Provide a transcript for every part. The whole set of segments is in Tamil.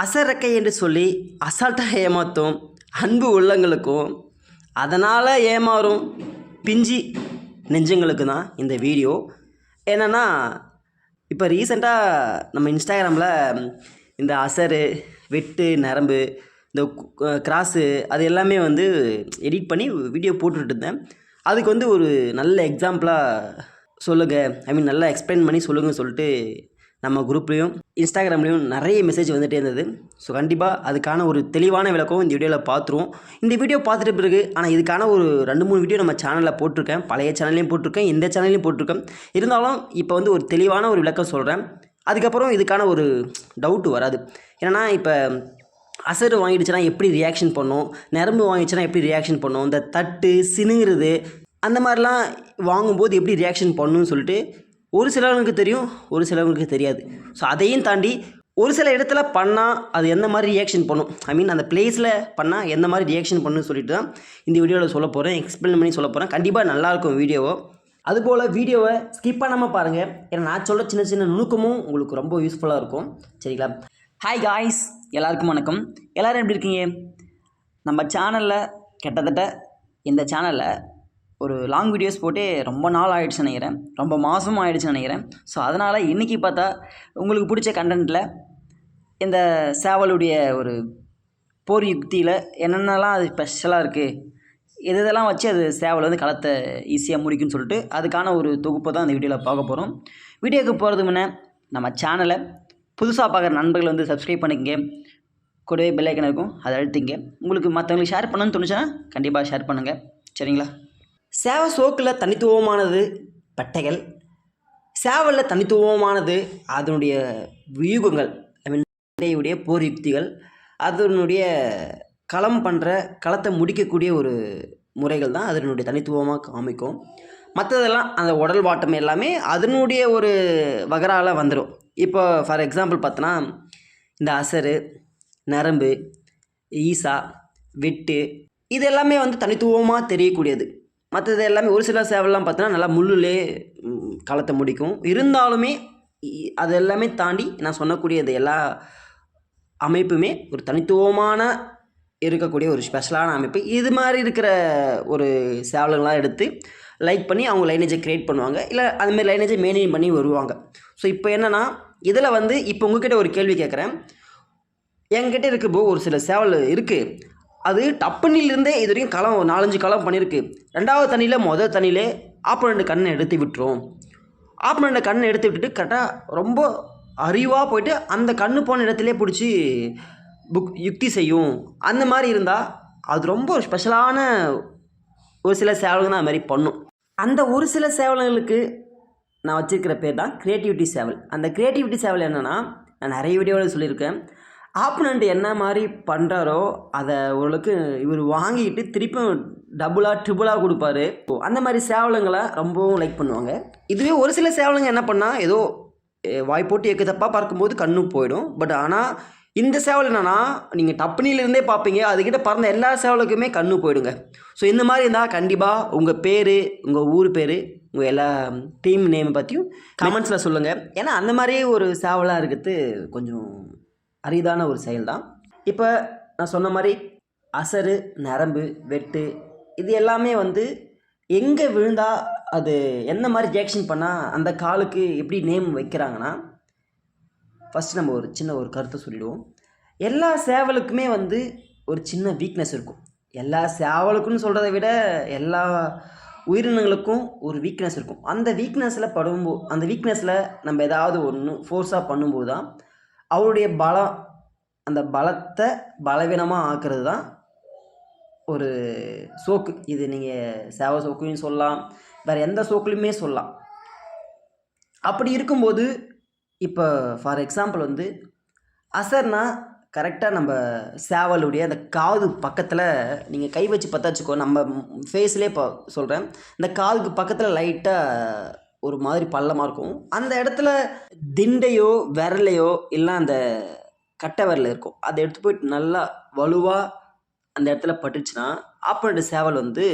அசரக்கை என்று சொல்லி அசால்ட்டாக ஏமாற்றும் அன்பு உள்ளங்களுக்கும் அதனால் ஏமாறும் பிஞ்சி நெஞ்சங்களுக்கு தான் இந்த வீடியோ. என்னென்னா இப்போ ரீசெண்டாக நம்ம இன்ஸ்டாகிராமில் இந்த அசரு வெட்டு நரம்பு இந்த கிராஸு அது எல்லாமே வந்து எடிட் பண்ணி வீடியோ போட்டுட்டு இருந்தேன். அதுக்கு வந்து ஒரு நல்ல எக்ஸாம்பிளாக சொல்லுங்கள், நல்லா எக்ஸ்பிளைன் பண்ணி சொல்லுங்கன்னு சொல்லிட்டு நம்ம குரூப்லேயும் இன்ஸ்டாகிராம்லேயும் நிறைய மெசேஜ் வந்துகிட்டே இருந்தது. ஸோ கண்டிப்பாக அதுக்கான ஒரு தெளிவான விளக்கம் இந்த வீடியோவில் பார்த்துருவோம். இந்த வீடியோ பார்த்துட்டு பிறகு ஆனால் இதுக்கான ஒரு 2-3 வீடியோ நம்ம சேனலில் போட்டிருக்கேன், பழைய சேனல்லையும் போட்டிருக்கேன், இந்த சேனல்லையும் போட்டிருக்கேன். இருந்தாலும் இப்போ வந்து ஒரு தெளிவான ஒரு விளக்கம் சொல்கிறேன். அதுக்கப்புறம் இதுக்கான ஒரு டவுட்டு வராது. ஏன்னா இப்போ அசரு வாங்கிடுச்சுன்னா எப்படி ரியாக்ஷன் பண்ணும், நரம்பு வாங்கிடுச்சுன்னா எப்படி ரியாக்ஷன் பண்ணும், இந்த தட்டு சினுங்கிறது அந்த மாதிரிலாம் வாங்கும்போது எப்படி ரியாக்ஷன் பண்ணணும்னு சொல்லிட்டு ஒரு சிலவங்களுக்கு தெரியும், ஒரு சிலவங்களுக்கு தெரியாது. ஸோ அதையும் தாண்டி ஒரு சில இடத்துல பண்ணால் அது எந்த மாதிரி ரியாக்ஷன் பண்ணும், அந்த பிளேஸில் பண்ணால் எந்த மாதிரி ரியாக்ஷன் பண்ணணும்னு சொல்லிட்டு தான் இந்த வீடியோவில் சொல்ல போகிறேன், எக்ஸ்பிளைன் பண்ணி சொல்ல போகிறேன். கண்டிப்பாக நல்லாயிருக்கும் வீடியோவோ. அதுபோல் வீடியோவை ஸ்கிப் பண்ணாமல் பாருங்கள். ஏன்னா நான் சொல்கிற சின்ன சின்ன நுணுக்கமும் உங்களுக்கு ரொம்ப யூஸ்ஃபுல்லாக இருக்கும். சரிங்களா? ஹாய் காய்ஸ், எல்லாருக்கும் வணக்கம். எல்லோரும் எப்படி இருக்கீங்க? நம்ம சேனலில் கிட்டத்தட்ட இந்த சேனலில் ஒரு லாங் வீடியோஸ் போட்டு ரொம்ப நாள் ஆகிடுச்சு நினைக்கிறேன், ரொம்ப மாதமும் ஆகிடுச்சு நினைக்கிறேன். ஸோ அதனால் இன்றைக்கி பார்த்தா உங்களுக்கு பிடிச்ச கண்டென்ட்டில் இந்த சேவலுடைய ஒரு போர் யுக்தியில் என்னென்னலாம் அது ஸ்பெஷலாக இருக்குது, இதெல்லாம் வச்சு அது சேவல் வந்து களத்தை ஈஸியாக முடிக்குன்னு சொல்லிட்டு அதுக்கான ஒரு தொகுப்பை தான் இந்த வீடியோவில் பார்க்க போகிறோம். வீடியோக்கு போகிறதுக்கு முன்னே நம்ம சேனலை புதுசாக பார்க்குற நண்பர்கள் வந்து சப்ஸ்கிரைப் பண்ணிக்கங்க, கூடவே பெல் ஐக்கன் இருக்கும், அதை அழுத்திங்க. உங்களுக்கு மற்றவங்களுக்கு ஷேர் பண்ணணும்னு தோணுச்சுன்னா கண்டிப்பாக ஷேர் பண்ணுங்கள். சரிங்களா? சேவ சோக்கில் தனித்துவமானது பட்டைகள், சேவலில் தனித்துவமானது அதனுடைய வியூகங்கள், உடைய போர் யுக்திகள், அதனுடைய களத்தை முடிக்கக்கூடிய ஒரு முறைகள் தான் அதனுடைய தனித்துவமாக காமிக்கும். மற்றதெல்லாம் அந்த உடல் வாட்டம் எல்லாமே அதனுடைய ஒரு வகரால் வந்துடும். இப்போ ஃபார் எக்ஸாம்பிள் பார்த்தோன்னா இந்த அசரு, நரம்பு, ஈசா, வெட்டு இது எல்லாமே வந்து தனித்துவமாக தெரியக்கூடியது. மற்றது எல்லாமே ஒரு சில சேவல்லாம் பார்த்தோன்னா நல்லா முள்ளுலே களத்தை முடிக்கும். இருந்தாலுமே அது எல்லாமே தாண்டி நான் சொன்னக்கூடிய இது எல்லா அமைப்புமே ஒரு தனித்துவமான இருக்கக்கூடிய ஒரு ஸ்பெஷலான அமைப்பு. இது மாதிரி இருக்கிற ஒரு சேவலுங்களாம் எடுத்து லைக் பண்ணி அவங்க லைனேஜை க்ரியேட் பண்ணுவாங்க, இல்லை அதுமாதிரி லைனேஜை மெயின்டைன் பண்ணி வருவாங்க. ஸோ இப்போ என்னென்னா இதில் வந்து இப்போ உங்ககிட்ட ஒரு கேள்வி கேட்குறேன். என்கிட்ட இருக்கப்போ ஒரு சில சேவல் இருக்குது, அது டப்பனிலிருந்தே இது வரைக்கும் களம் 4-5 களம் பண்ணியிருக்கு. 2வது தண்ணியில் முதல் தண்ணியிலே ஆப்போனண்ட் கண்ணை எடுத்து விட்டுரும். ஆப்போனண்ட் கண்ணை எடுத்து விட்டுட்டு கரெக்டாக ரொம்ப அறிவாக போயிட்டு அந்த கண்ணு போன இடத்துலே பிடிச்சி யுக்தி செய்யும். அந்த மாதிரி இருந்தால் அது ரொம்ப ஸ்பெஷலான ஒரு சில சேவலுங்க தான் அது மாதிரி பண்ணும். அந்த ஒரு சில சேவல்களுக்கு நான் வச்சுருக்கிற பேர் தான் க்ரியேட்டிவிட்டி சேவல். அந்த க்ரியேட்டிவிட்டி சேவல் என்னென்னா, நான் நிறைய வீடியோவில் சொல்லியிருக்கேன், ஆப்போனண்ட் என்ன மாதிரி பண்ணுறாரோ அதை ஓரளவுக்கு இவர் வாங்கிட்டு திருப்பியும் டபுளாக ட்ரிபிளாக கொடுப்பாரு. அந்த மாதிரி சேவலுங்களை ரொம்பவும் லைக் பண்ணுவாங்க. இதுவே ஒரு சில சேவலுங்க என்ன பண்ணால் ஏதோ வாய் போட்டு எக்கு தப்பாக பார்க்கும்போது கண்ணு போயிடும். பட் ஆனால் இந்த சேவல் என்னென்னா நீங்கள் டப்பனிலேருந்தே பார்ப்பீங்க, அதுக்கிட்ட பறந்த எல்லா சேவலுக்குமே கண்ணு போயிடுங்க. ஸோ இந்த மாதிரி இருந்தால் கண்டிப்பாக உங்கள் பேர், உங்கள் ஊர் பேர், உங்கள் எல்லா டீம் நேமை பற்றியும் கமெண்ட்ஸில் சொல்லுங்கள். ஏன்னா அந்த மாதிரி ஒரு சேவலாக இருக்கிறது கொஞ்சம் அரிதான ஒரு செயல் தான். இப்போ நான் சொன்ன மாதிரி அசரு, நரம்பு, வெட்டு இது எல்லாமே வந்து எங்கே விழுந்தால் அது என்ன மாதிரி ரியாக்ஷன் பண்ணால் அந்த காலுக்கு எப்படி நேம் வைக்கிறாங்கன்னா, ஃபஸ்ட்டு நம்ம ஒரு சின்ன ஒரு கருத்தை சொல்லிடுவோம். எல்லா சேவலுக்குமே வந்து ஒரு சின்ன வீக்னஸ் இருக்கும். எல்லா சேவலுக்குன்னு சொல்கிறத விட எல்லா உயிரினங்களுக்கும் ஒரு வீக்னஸ் இருக்கும். அந்த வீக்னஸில் நம்ம ஏதாவது ஒன்று ஃபோர்ஸாக பண்ணும்போது தான் அவருடைய பலம், அந்த பலத்தை பலவீனமாக ஆக்குறது தான் ஒரு சோக்கு. இது நீங்கள் சேவ சோக்குன்னு சொல்லலாம், வேறு எந்த சோக்குலையுமே சொல்லலாம். அப்படி இருக்கும்போது இப்போ ஃபார் எக்ஸாம்பிள் வந்து அசர்னா கரெக்டாக நம்ம சேவலுடைய அந்த காது பக்கத்தில் நீங்கள் கை வச்சு பார்த்தா வச்சுக்கோ, நம்ம ஃபேஸ்லேயே இப்போ சொல்கிறேன், இந்த காதுக்கு பக்கத்தில் லைட்டாக ஒரு மாதிரி பள்ளமாக இருக்கும். அந்த இடத்துல திண்டையோ விரலையோ இல்லை அந்த கட்டை விரல் இருக்கும், அதை எடுத்து போயிட்டு நல்லா வலுவாக அந்த இடத்துல பட்டுச்சுன்னா ஆப்போனண்ட் சேவல் வந்து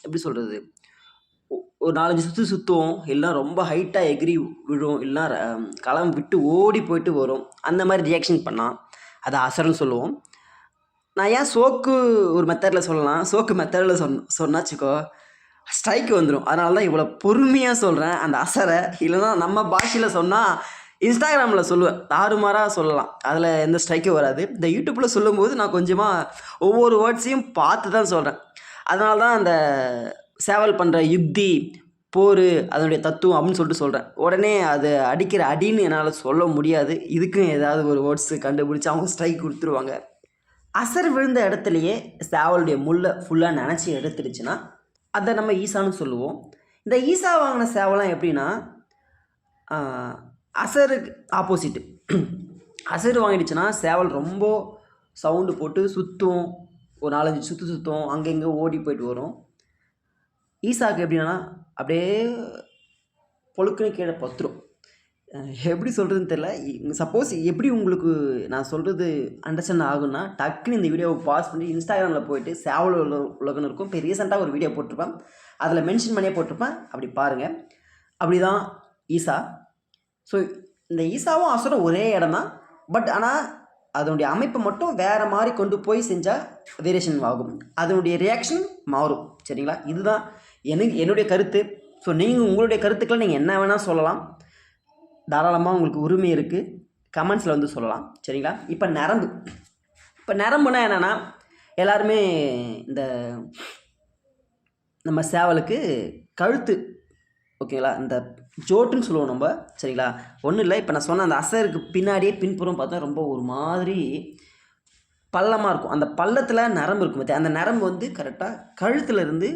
எப்படி சொல்கிறது, ஒரு 4-5 சுற்றும், இல்லைனா ரொம்ப ஹைட்டாக எகிரி விழும், இல்லைனா களம் விட்டு ஓடி போயிட்டு வரும். அந்த மாதிரி ரியாக்ஷன் பண்ணால் அதை அசர்னு சொல்லுவோம். நான் ஏன் சோக்கு ஒரு மெத்தடில் சொல்லலாம், சோக்கு மெத்தடில் சொன்னாச்சுக்கோ ஸ்ட்ரைக் வந்துடும். அதனால தான் இவ்வளோ பொறுமையாக சொல்கிறேன் அந்த அசரை. இல்லைன்னா நம்ம பாஷையில் சொன்னால் இன்ஸ்டாகிராமில் சொல்லுவேன், தாறுமாறாக சொல்லலாம், அதில் எந்த ஸ்ட்ரைக்கும் வராது. இந்த யூடியூப்பில் சொல்லும்போது நான் கொஞ்சமாக ஒவ்வொரு வேர்ட்ஸையும் பார்த்து தான் சொல்கிறேன். அதனால தான் அந்த சேவல் பண்ணுற யுக்தி, போர், அதனுடைய தத்துவம் அப்படின்னு சொல்லிட்டு சொல்கிறேன். உடனே அது அடிக்கிற அடின்னு என்னால் சொல்ல முடியாது. இதுக்கும் ஏதாவது ஒரு வேர்ட்ஸு கண்டுபிடிச்சி அவங்க ஸ்ட்ரைக் கொடுத்துருவாங்க. அசர் விழுந்த இடத்துலையே சேவலுடைய முள்ளை ஃபுல்லாக நினச்சி எடுத்துடுச்சுன்னா அதை நம்ம ஈசான்னு சொல்லுவோம். இந்த ஈசா வாங்கின சேவலாம் எப்படின்னா அசருக்கு ஆப்போசிட்டு. அசர் வாங்கிடுச்சுன்னா சேவல் ரொம்ப சவுண்டு போட்டு சுற்றும், ஒரு 4-5 சுற்றும், அங்கங்கே ஓடி போயிட்டு வரும். ஈசாவுக்கு எப்படின்னா அப்படியே பொழுக்குன்னு கீழே பத்துரும். எப்படி சொல்கிறதுன்னு தெரில. சப்போஸ் எப்படி உங்களுக்கு நான் சொல்கிறது அண்டர்ஸ்டாண்ட் ஆகுன்னா டக்குன்னு இந்த வீடியோவை பாஸ் பண்ணி இன்ஸ்டாகிராமில் போயிட்டு சேவல் உலகன்னு இருக்கும், இப்போ ரீசெண்டாக ஒரு வீடியோ போட்டிருப்பேன், அதில் மென்ஷன் பண்ணியே போட்டிருப்பேன், அப்படி பாருங்கள். அப்படி தான் ஈசா. ஸோ இந்த ஈசாவும் அசரும் ஒரே இடம் தான், பட் ஆனால் அதனுடைய அமைப்பை மட்டும் வேறு மாதிரி கொண்டு போய் செஞ்சால் வேரியேஷன் ஆகும், அதனுடைய ரியாக்ஷன் மாறும். சரிங்களா? இதுதான் என்னுடைய கருத்து. ஸோ நீங்கள் உங்களுடைய கருத்துக்களை நீங்கள் என்ன வேணால் சொல்லலாம், தாராளமாக உங்களுக்கு உரிமை இருக்குது, கமெண்ட்ஸில் வந்து சொல்லலாம். சரிங்களா? இப்போ நரம்புனா என்னென்னா, எல்லாருமே இந்த நம்ம சேவலுக்கு கழுத்து, ஓகேங்களா, இந்த ஜோட்டுன்னு சொல்லுவோம் நம்ம. சரிங்களா? ஒன்றும் இல்லை, இப்போ நான் சொன்ன அந்த அசருக்கு பின்னாடியே பின்புறம் பார்த்தா ரொம்ப ஒரு மாதிரி பள்ளமாக இருக்கும். அந்த பள்ளத்தில் நரம்பு இருக்கும் பார்த்தியா, அந்த நரம்பு வந்து கரெக்டாக கழுத்துலேருந்து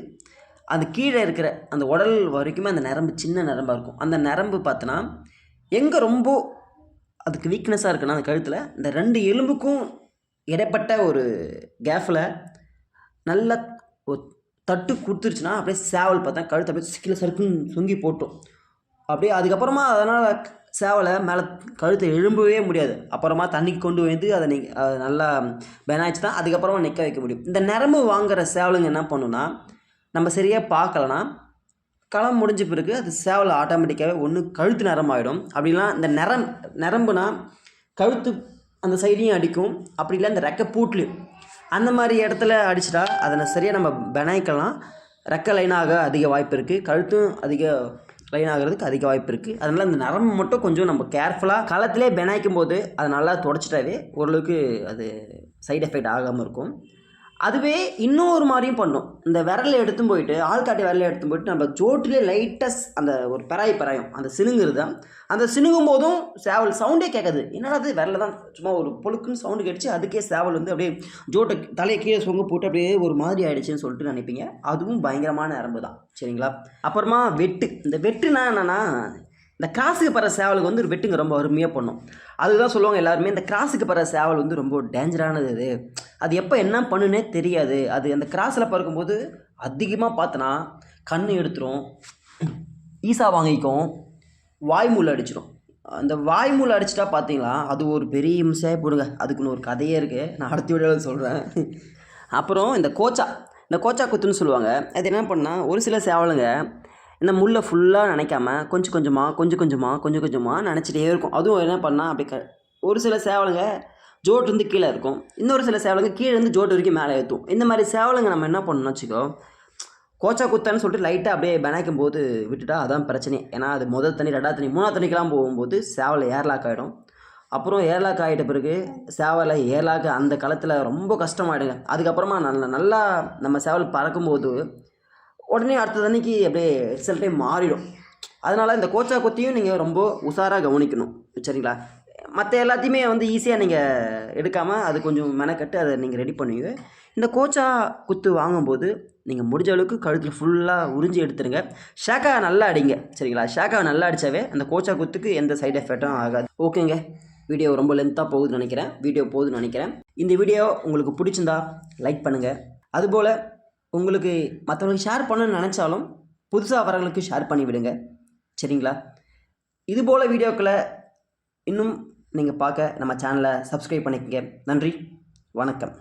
அந்த கீழே இருக்கிற அந்த உடல் வரைக்குமே அந்த நரம்பு சின்ன நரம்பாக இருக்கும். அந்த நரம்பு பார்த்தோன்னா எங்கே ரொம்ப அதுக்கு வீக்னஸாக இருக்குன்னா அந்த கழுத்தில் இந்த 2 எலும்புக்கும் இடைப்பட்ட ஒரு கேஃபில் நல்லா ஒரு தட்டு கொடுத்துருச்சுன்னா அப்படியே சேவல் பார்த்தா கழுத்து அப்படியே சிக்கில சறுக்குன்னு சுங்கி போட்டோம். அப்படியே அதுக்கப்புறமா அதனால் சேவலை மேலே கழுத்தை எழும்பவே முடியாது. அப்புறமா தண்ணிக்கு கொண்டு வந்து அதை நீங்கள் நல்லா பெனாய்ச்சி தான் அதுக்கப்புறமா நிற்க வைக்க முடியும். இந்த நரம்பு வாங்குகிற சேவலுங்க என்ன பண்ணுன்னா, நம்ம சரியாக பார்க்கலனா களம் முடிஞ்ச பிறகு அது சேவல் ஆட்டோமேட்டிக்காகவே ஒன்று கழுத்து நரம்பாயிடும். அப்படிலாம் இந்த நரம்புனா கழுத்து அந்த சைடையும் அடிக்கும், அப்படி இல்லை இந்த ரெக்கை பூட்லையும் அந்த மாதிரி இடத்துல அடிச்சிட்டா அதை சரியாக நம்ம பெனாய்க்கலாம், ரெக்கை லைனாக அதிக வாய்ப்பு இருக்குது, கழுத்தும் அதிக லைன் ஆகிறதுக்கு அதிக வாய்ப்பு இருக்குது. அதனால் இந்த நரம்பு மட்டும் கொஞ்சம் நம்ம கேர்ஃபுல்லாக களத்திலே பெனாய்க்கும் போது அதை நல்லா தொடச்சிட்டாவே ஓரளவுக்கு அது சைடு எஃபெக்ட் ஆகாமல் இருக்கும். அதுவே இன்னொரு மாதிரியும் பண்ணும். இந்த விரலை எடுத்துன்னு போயிட்டு, ஆள்காட்டி விரலை எடுத்துன்னு போயிட்டு நம்ம ஜோட்டிலே லைட்டாக அந்த ஒரு பெராயும் அந்த சினுங்கிறது தான். அந்த சினுங்கும் போதும் சேவல் சவுண்டே கேட்காது. என்னடா அது விரல தான் சும்மா ஒரு பொழுக்குன்னு சவுண்டு கேட்டுச்சு, அதுக்கே சேவல் வந்து அப்படியே ஜோட்டை தலையை கீழே சொங்க போட்டு அப்படியே ஒரு மாதிரி ஆகிடுச்சின்னு சொல்லிட்டு நினைப்பீங்க. அதுவும் பயங்கரமான நரம்பு தான். சரிங்களா? அப்புறமா வெட்டு. இந்த வெட்டுனா என்னென்னா, இந்த கிராஸுக்கு பற சேவலுக்கு வந்து ஒரு வெட்டுங்க ரொம்ப அருமையாக பண்ணும். அதுதான் சொல்லுவாங்க எல்லாருமே, இந்த கிராஸுக்கு பற சேவல் வந்து ரொம்ப டேஞ்சரானது, அது எப்போ என்ன பண்ணுன்னே தெரியாது. அது அந்த கிராஸில் பறக்கும்போது அதிகமாக பார்த்தோன்னா கண் எடுத்துரும், ஈசா வாங்கிக்கும், வாய்மூல் அடிச்சிடும். அந்த வாய்மூல் அடிச்சிட்டா பார்த்தீங்களா அது ஒரு பெரிய இம்சையாக போடுங்க. அதுக்குன்னு ஒரு கதையே இருக்குது, நான் அடுத்த வீடியோவில் சொல்கிறேன். அப்புறம் இந்த கோச்சா குத்துன்னு சொல்லுவாங்க. அது என்ன பண்ணால் ஒரு சில சேவலுங்க இந்த முள்ளை ஃபுல்லாக நினைக்காம கொஞ்சம் கொஞ்சமாக நினச்சிட்டே இருக்கும். அதுவும் என்ன பண்ணால் அப்படி ஒரு சில சேவலுங்க ஜோட்லேருந்து கீழே இருக்கும், இன்னொரு சில சேவலுங்க கீழேருந்து ஜோட்டு வரைக்கும் மேலே ஏற்றும். இந்த மாதிரி சேவலுங்க நம்ம என்ன பண்ணணும்னு வச்சுக்கோ, கோச்சா குத்தான்னு சொல்லிட்டு லைட்டாக அப்படியே பெனாய்க்கும் போது விட்டுட்டா அதான் பிரச்சனை. ஏன்னா அது முதல் தண்ணி 2வது தண்ணி 3வது தண்ணிக்கெலாம் போகும்போது சேவலை ஏர்லாக் ஆகிடும். அப்புறம் ஏர்லாக் ஆகிட்ட பிறகு சேவலை ஏர்லாக் அந்த களத்தில் ரொம்ப கஷ்டமாயிடுங்க. அதுக்கப்புறமா நல்லா நம்ம சேவல் பறக்கும்போது உடனே அடுத்த தண்ணிக்கு அப்படியே ரிசல்ட்டே மாறிடும். அதனால் இந்த கோச்சா குத்தியும் நீங்கள் ரொம்ப உஷாராக கவனிக்கணும். சரிங்களா? மற்ற எல்லாத்தையுமே வந்து ஈஸியாக நீங்கள் எடுக்காமல் அது கொஞ்சம் மெனக்கட்டு அதை நீங்கள் ரெடி பண்ணுவீங்க. இந்த கோச்சா குத்து வாங்கும்போது நீங்கள் முடிஞ்ச அளவுக்கு கழுத்தில் ஃபுல்லாக உறிஞ்சி எடுத்துருங்க. ஷேக்காவை நல்லா அடிங்க. சரிங்களா? ஷேக்காவை நல்லா அடித்தாவே அந்த கோச்சா குத்துக்கு எந்த சைடு எஃபெக்டும் ஆகாது. ஓகேங்க, வீடியோ ரொம்ப லென்த்தாக போகுதுன்னு நினைக்கிறேன். இந்த வீடியோ உங்களுக்கு பிடிச்சிருந்தா லைக் பண்ணுங்கள். அதுபோல் உங்களுக்கு மற்றவங்களுக்கு ஷேர் பண்ணணும்னு நினச்சாலும் புதுசாக வரவங்களுக்கு ஷேர் பண்ணி விடுங்க. சரிங்களா? இதுபோல் வீடியோக்களை இன்னும் நீங்கள் பார்க்க நம்ம சேனலை சப்ஸ்கிரைப் பண்ணிக்கங்க. நன்றி, வணக்கம்.